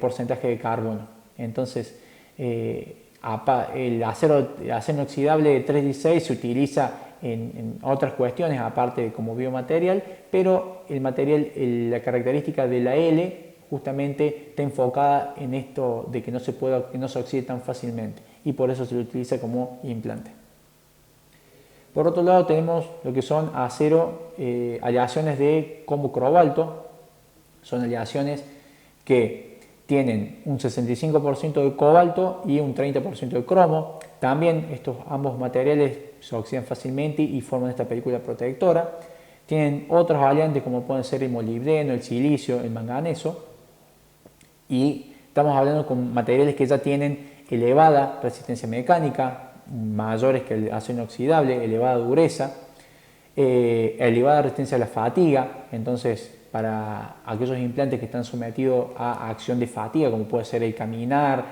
porcentaje de carbono. Entonces, el acero inoxidable 316 se utiliza en otras cuestiones, aparte como biomaterial, pero el material, la característica de la L justamente está enfocada en esto de que no se oxide tan fácilmente, y por eso se lo utiliza como implante. Por otro lado tenemos lo que son aleaciones de cromo-cobalto. Son aleaciones que tienen un 65% de cobalto y un 30% de cromo. También ambos materiales se oxidan fácilmente y forman esta película protectora. Tienen otras variantes como pueden ser el molibdeno, el silicio, el manganeso. Y estamos hablando con materiales que ya tienen elevada resistencia mecánica, mayores que el acero inoxidable, elevada dureza, elevada resistencia a la fatiga. Entonces, para aquellos implantes que están sometidos a acción de fatiga, como puede ser el caminar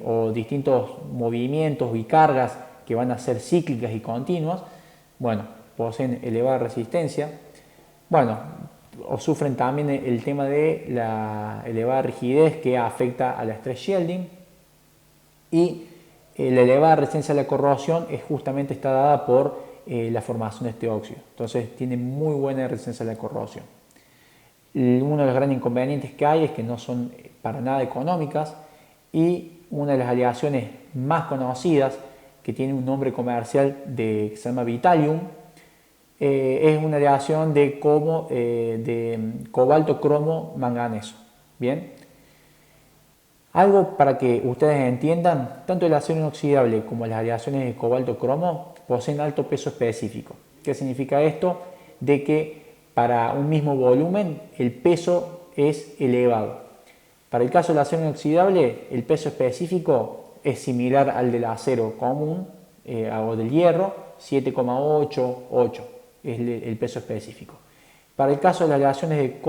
o distintos movimientos y cargas que van a ser cíclicas y continuas, bueno, poseen elevada resistencia. Bueno, o sufren también el tema de la elevada rigidez que afecta al stress shielding, y la elevada resistencia a la corrosión está dada por la formación de este óxido. Entonces tiene muy buena resistencia a la corrosión. Uno de los grandes inconvenientes que hay es que no son para nada económicas, y una de las aleaciones más conocidas, que tiene un nombre comercial que se llama Vitalium, es una aleación de cobalto cromo manganeso. Bien, algo para que ustedes entiendan: tanto el acero inoxidable como las aleaciones de cobalto cromo poseen alto peso específico. ¿Qué significa esto? De que para un mismo volumen el peso es elevado. Para el caso del acero inoxidable, el peso específico es similar al del acero común o del hierro, 7,88 es el peso específico. Para el caso de las aleaciones de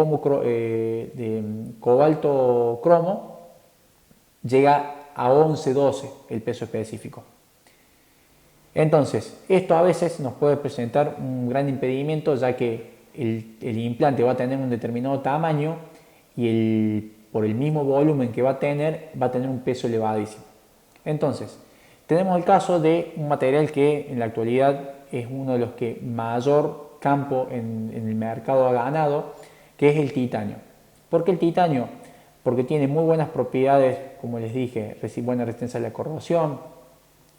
cobalto cromo, llega a 11,12 el peso específico. Entonces, esto a veces nos puede presentar un gran impedimento, ya que el implante va a tener un determinado tamaño y por el mismo volumen que va a tener un peso elevadísimo. Entonces, tenemos el caso de un material que en la actualidad es uno de los que mayor campo en el mercado ha ganado, que es el titanio. ¿Por qué el titanio? Porque tiene muy buenas propiedades, como les dije, buena resistencia a la corrosión,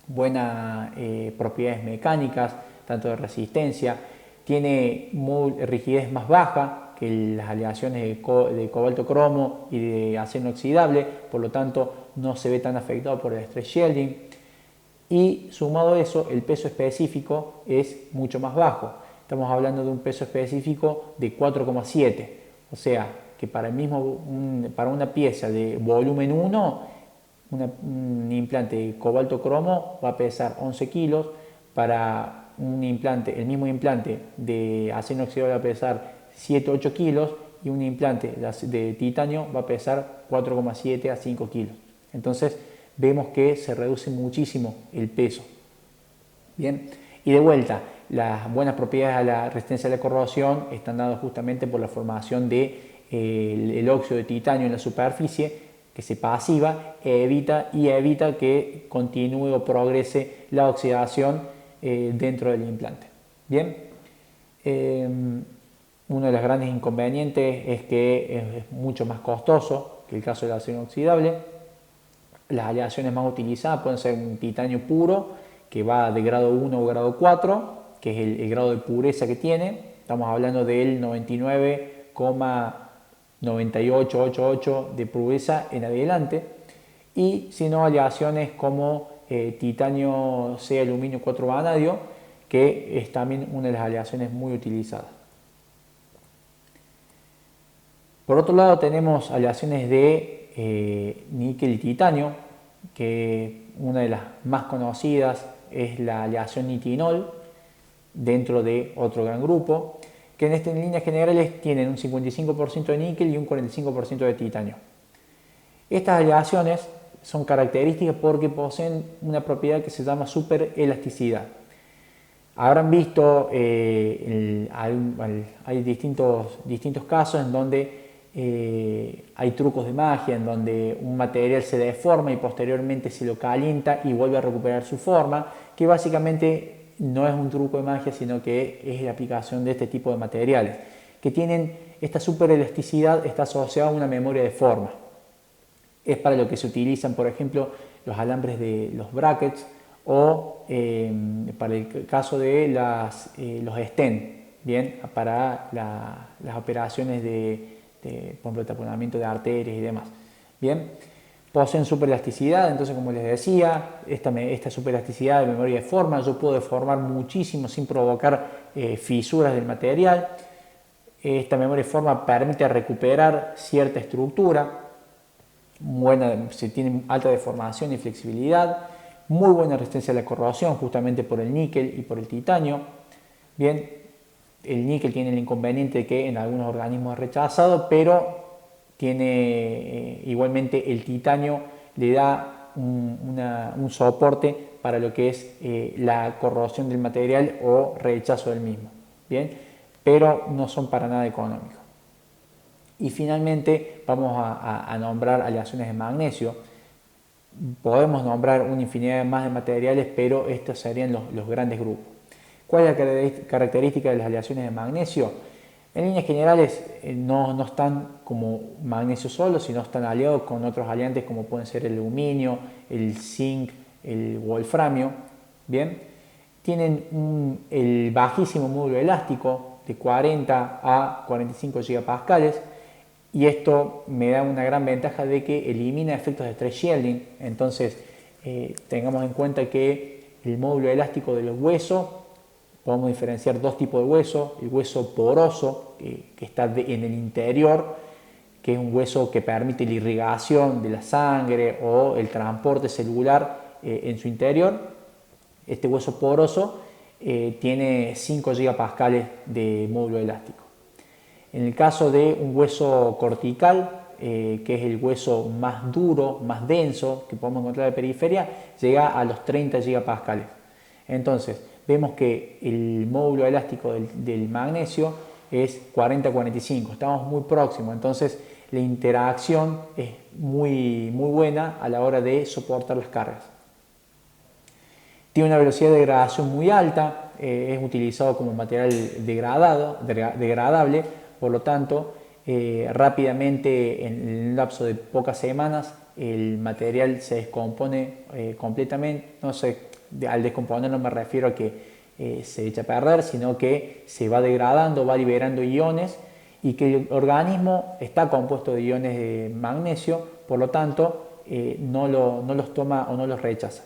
buenas propiedades mecánicas, tanto de resistencia, tiene rigidez más baja que las aleaciones de cobalto cromo y de acero inoxidable, por lo tanto no se ve tan afectado por el stress shielding, y sumado a eso el peso específico es mucho más bajo. Estamos hablando de un peso específico de 4,7, o sea que para una pieza de volumen 1, un implante de cobalto cromo va a pesar 11 kilos, para el mismo implante de acero inoxidable va a pesar 7-8 kilos, y un implante de titanio va a pesar 4,7 a 5 kilos. Entonces vemos que se reduce muchísimo el peso. Bien, y de vuelta, las buenas propiedades a la resistencia a la corrosión están dadas justamente por la formación del óxido de titanio en la superficie, que se pasiva evita que continúe o progrese la oxidación dentro del implante. Bien, uno de los grandes inconvenientes es que es mucho más costoso que el caso del acero inoxidable. Las aleaciones más utilizadas pueden ser un titanio puro, que va de grado 1 o grado 4, que es el grado de pureza que tiene. Estamos hablando del 99,99% 98,88 de pureza en adelante, y si no, aleaciones como titanio C aluminio 4 vanadio, que es también una de las aleaciones muy utilizadas. Por otro lado, tenemos aleaciones de níquel y titanio, que una de las más conocidas es la aleación nitinol, dentro de otro gran grupo, que en líneas generales tienen un 55% de níquel y un 45% de titanio. Estas aleaciones son características porque poseen una propiedad que se llama superelasticidad. Habrán visto, hay distintos casos en donde hay trucos de magia, en donde un material se deforma y posteriormente se lo calienta y vuelve a recuperar su forma, que básicamente no es un truco de magia, sino que es la aplicación de este tipo de materiales, que tienen esta superelasticidad, está asociada a una memoria de forma. Es para lo que se utilizan, por ejemplo, los alambres de los brackets, o para el caso de los stent, bien, para las operaciones por ejemplo, taponamiento de arterias y demás. Bien, poseen superelasticidad, entonces, como les decía, esta superelasticidad de memoria de forma, yo puedo deformar muchísimo sin provocar fisuras del material. Esta memoria de forma permite recuperar cierta estructura, se tiene alta deformación y flexibilidad, muy buena resistencia a la corrosión, justamente por el níquel y por el titanio. Bien, el níquel tiene el inconveniente de que en algunos organismos es rechazado, pero tiene igualmente el titanio le da un soporte para lo que es la corrosión del material o rechazo del mismo. Bien, pero no son para nada económicos. Y finalmente vamos a nombrar aleaciones de magnesio. Podemos nombrar una infinidad más de materiales, pero estos serían los grandes grupos. ¿Cuál es la característica de las aleaciones de magnesio? En líneas generales no están como magnesio solo, sino están aliados con otros aliantes como pueden ser el aluminio, el zinc, el wolframio. Bien, tienen el bajísimo módulo elástico de 40 a 45 gigapascales, y esto me da una gran ventaja de que elimina efectos de stress shielding. Entonces, tengamos en cuenta que el módulo elástico de los huesos, podemos diferenciar dos tipos de hueso: el hueso poroso, que está en el interior, que es un hueso que permite la irrigación de la sangre o el transporte celular en su interior. Este hueso poroso tiene 5 gigapascales de módulo elástico. En el caso de un hueso cortical, que es el hueso más duro, más denso que podemos encontrar en la periferia, llega a los 30 gigapascales. Entonces, vemos que el módulo elástico del magnesio es 40-45, estamos muy próximos, entonces la interacción es muy buena a la hora de soportar las cargas. Tiene una velocidad de degradación muy alta, es utilizado como material degradable, por lo tanto, rápidamente, en un lapso de pocas semanas, el material se descompone completamente. No sé, al descomponer no me refiero a que se echa a perder, sino que se va degradando, va liberando iones, y que el organismo está compuesto de iones de magnesio, por lo tanto, no los toma o no los rechaza.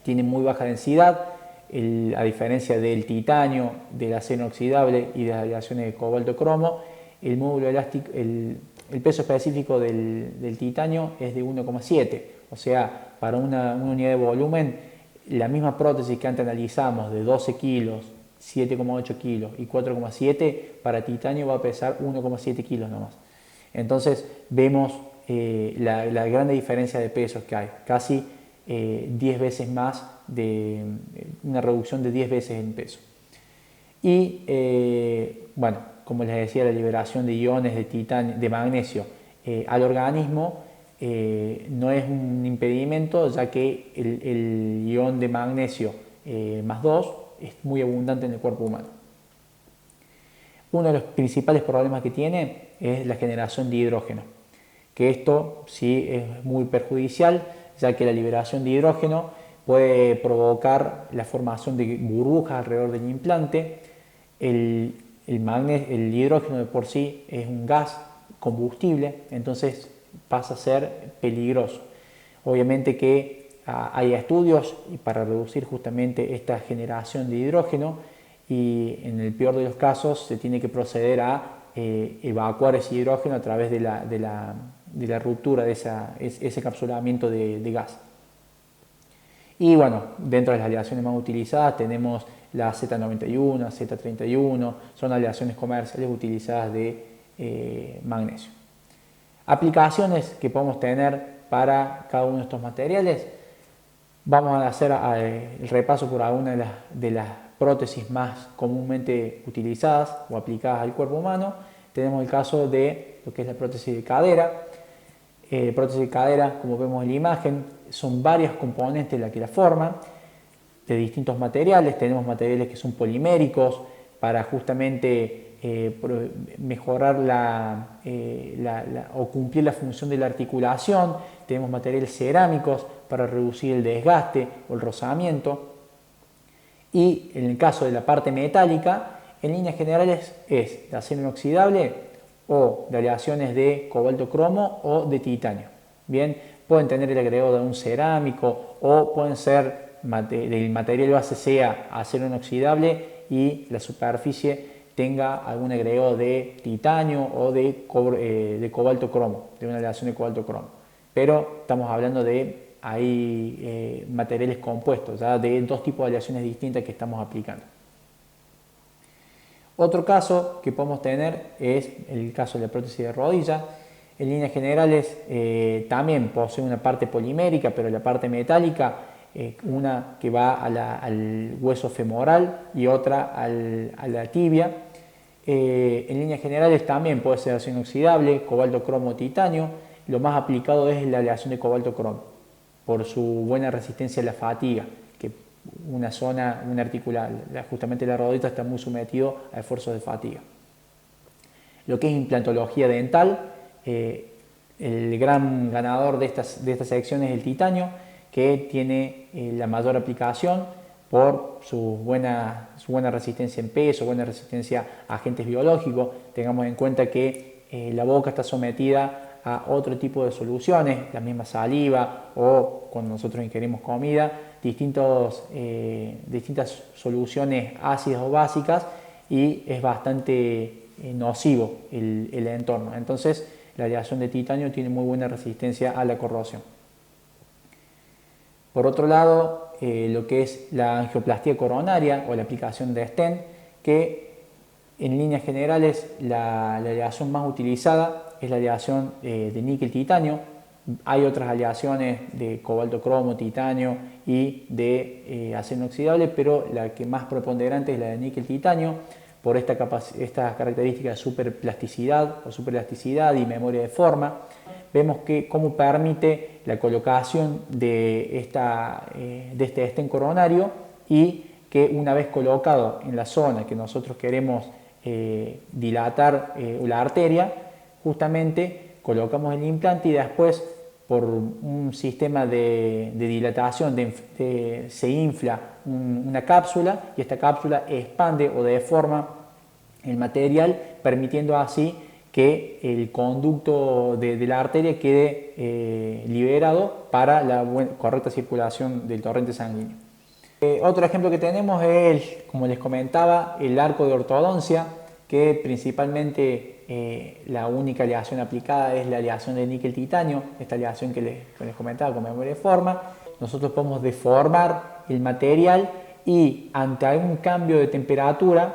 Tiene muy baja densidad, a diferencia del titanio, del acero inoxidable y de las aleaciones de cobalto cromo. El módulo elástico, el peso específico del titanio es de 1,7, o sea, para una unidad de volumen, la misma prótesis que antes analizamos de 12 kilos, 7,8 kilos y 4,7, para titanio va a pesar 1,7 kilos nomás. Entonces vemos la gran diferencia de pesos que hay, casi 10 veces más, una reducción de 10 veces en peso. Y bueno, como les decía, la liberación de iones de magnesio al organismo no es un impedimento, ya que el ion de magnesio más 2 es muy abundante en el cuerpo humano. Uno de los principales problemas que tiene es la generación de hidrógeno, que esto sí es muy perjudicial, ya que la liberación de hidrógeno puede provocar la formación de burbujas alrededor del implante. El hidrógeno de por sí es un gas combustible, entonces pasa a ser peligroso. Obviamente que hay estudios para reducir justamente esta generación de hidrógeno y en el peor de los casos se tiene que proceder a evacuar ese hidrógeno a través de la ruptura de ese encapsulamiento de gas. Y bueno, dentro de las aleaciones más utilizadas tenemos la Z91, Z31, son aleaciones comerciales utilizadas de magnesio. Aplicaciones que podemos tener para cada uno de estos materiales. Vamos a hacer el repaso por alguna de las prótesis más comúnmente utilizadas o aplicadas al cuerpo humano. Tenemos el caso de lo que es la prótesis de cadera. Prótesis de cadera, como vemos en la imagen, son varias componentes las que la forman, de distintos materiales. Tenemos materiales que son poliméricos para justamente mejorar o cumplir la función de la articulación. Tenemos materiales cerámicos para reducir el desgaste o el rozamiento. Y en el caso de la parte metálica, en líneas generales es de acero inoxidable o de aleaciones de cobalto cromo o de titanio. Bien, pueden tener el agregado de un cerámico o pueden ser del material base sea acero inoxidable y la superficie tenga algún agregado de titanio o de cobalto cromo, de una aleación de cobalto cromo. Pero estamos hablando de materiales compuestos, ¿ya? De dos tipos de aleaciones distintas que estamos aplicando. Otro caso que podemos tener es el caso de la prótesis de rodilla. En líneas generales también posee una parte polimérica, pero la parte metálica, una que va al hueso femoral y otra a la tibia. En líneas generales también puede ser acero inoxidable, cobalto cromo, titanio. Lo más aplicado es la aleación de cobalto cromo, por su buena resistencia a la fatiga, que una articular, justamente la rodilla está muy sometido a esfuerzos de fatiga. Lo que es implantología dental, el gran ganador de esta sección es el titanio, que tiene la mayor aplicación por su buena resistencia en peso, buena resistencia a agentes biológicos. Tengamos en cuenta que la boca está sometida a otro tipo de soluciones, la misma saliva o cuando nosotros ingerimos comida, distintas soluciones ácidas o básicas, y es bastante nocivo el entorno. Entonces la aleación de titanio tiene muy buena resistencia a la corrosión. Por otro lado, lo que es la angioplastía coronaria o la aplicación de stent, que en líneas generales la aleación más utilizada es la aleación de níquel-titanio. Hay otras aleaciones de cobalto cromo, titanio y de acero inoxidable, pero la que más preponderante es la de níquel-titanio por esta característica de superplasticidad o superelasticidad y memoria de forma. Vemos que cómo permite la colocación de este stent coronario, y que una vez colocado en la zona que nosotros queremos dilatar la arteria, justamente colocamos el implante y después por un sistema de dilatación se infla una cápsula, y esta cápsula expande o deforma el material, permitiendo así que el conducto de la arteria quede liberado para la correcta circulación del torrente sanguíneo. Otro ejemplo que tenemos es, como les comentaba, el arco de ortodoncia, que principalmente la única aleación aplicada es la aleación de níquel-titanio, esta aleación que les comentaba con memoria de forma. Nosotros podemos deformar el material y ante algún cambio de temperatura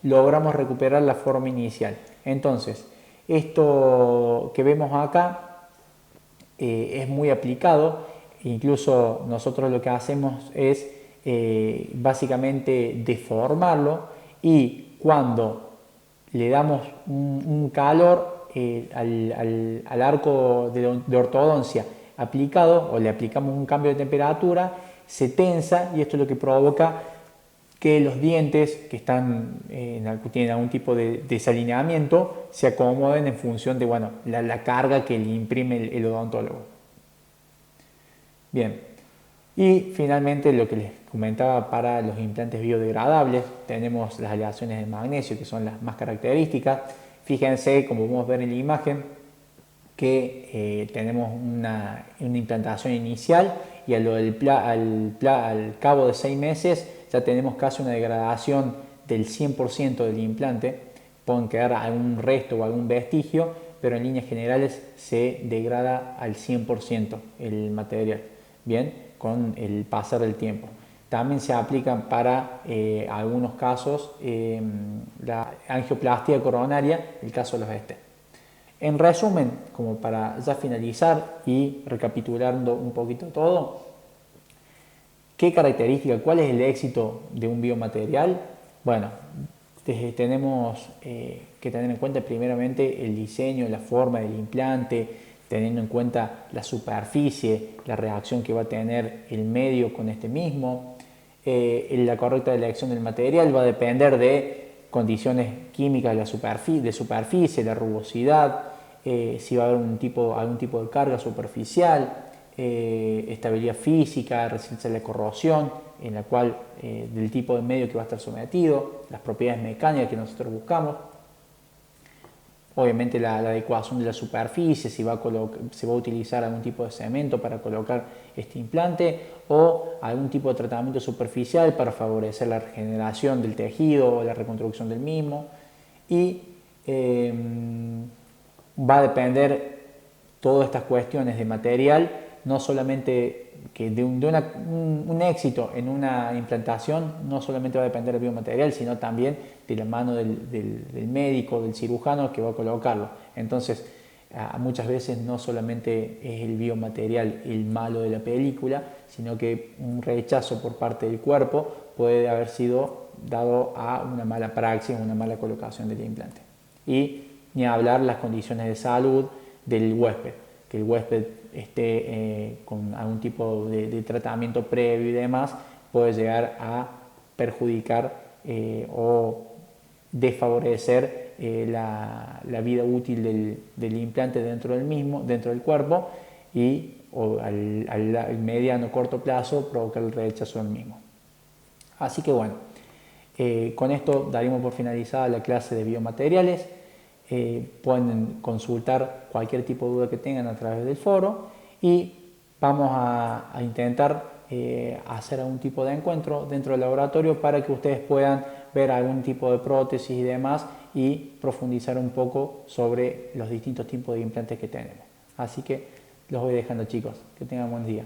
logramos recuperar la forma inicial. Entonces, esto que vemos acá es muy aplicado. Incluso nosotros lo que hacemos es básicamente deformarlo, y cuando le damos un calor al arco de ortodoncia aplicado, o le aplicamos un cambio de temperatura, se tensa, y esto es lo que provoca que los dientes que tienen algún tipo de desalineamiento se acomoden en función de la carga que le imprime el odontólogo. Bien, y finalmente lo que les comentaba para los implantes biodegradables, tenemos las aleaciones de magnesio, que son las más características. Fíjense, como podemos ver en la imagen, que tenemos una implantación inicial y al cabo de 6 meses ya tenemos casi una degradación del 100% del implante. Pueden quedar algún resto o algún vestigio, pero en líneas generales se degrada al 100% el material, bien, con el pasar del tiempo. También se aplican para algunos casos la angioplastia coronaria, el caso de los stents. En resumen, como para ya finalizar y recapitulando un poquito todo, ¿qué característica, cuál es el éxito de un biomaterial? Bueno, tenemos que tener en cuenta primeramente el diseño, la forma del implante, teniendo en cuenta la superficie, la reacción que va a tener el medio con este mismo. La correcta elección del material va a depender de condiciones químicas de la superficie, la rugosidad, si va a haber algún tipo de carga superficial, estabilidad física, resistencia a la corrosión, en la cual del tipo de medio que va a estar sometido, las propiedades mecánicas que nosotros buscamos, obviamente la adecuación de la superficie, si se va a utilizar algún tipo de cemento para colocar este implante o algún tipo de tratamiento superficial para favorecer la regeneración del tejido o la reconstrucción del mismo, y va a depender todas estas cuestiones de material, no solamente que de un éxito en una implantación, no solamente va a depender del biomaterial, sino también de la mano del médico, del cirujano que va a colocarlo. Entonces, muchas veces no solamente es el biomaterial el malo de la película, sino que un rechazo por parte del cuerpo puede haber sido dado a una mala praxis, una mala colocación del implante. Y ni hablar las condiciones de salud del huésped, que el huésped esté con algún tipo de tratamiento previo y demás, puede llegar a perjudicar o desfavorecer la vida útil del implante dentro del cuerpo, y al mediano o corto plazo provocar el rechazo del mismo. Así que bueno, con esto daríamos por finalizada la clase de biomateriales. Pueden consultar cualquier tipo de duda que tengan a través del foro, y vamos a intentar hacer algún tipo de encuentro dentro del laboratorio para que ustedes puedan ver algún tipo de prótesis y demás, y profundizar un poco sobre los distintos tipos de implantes que tenemos. Así que los voy dejando, chicos. Que tengan buen día.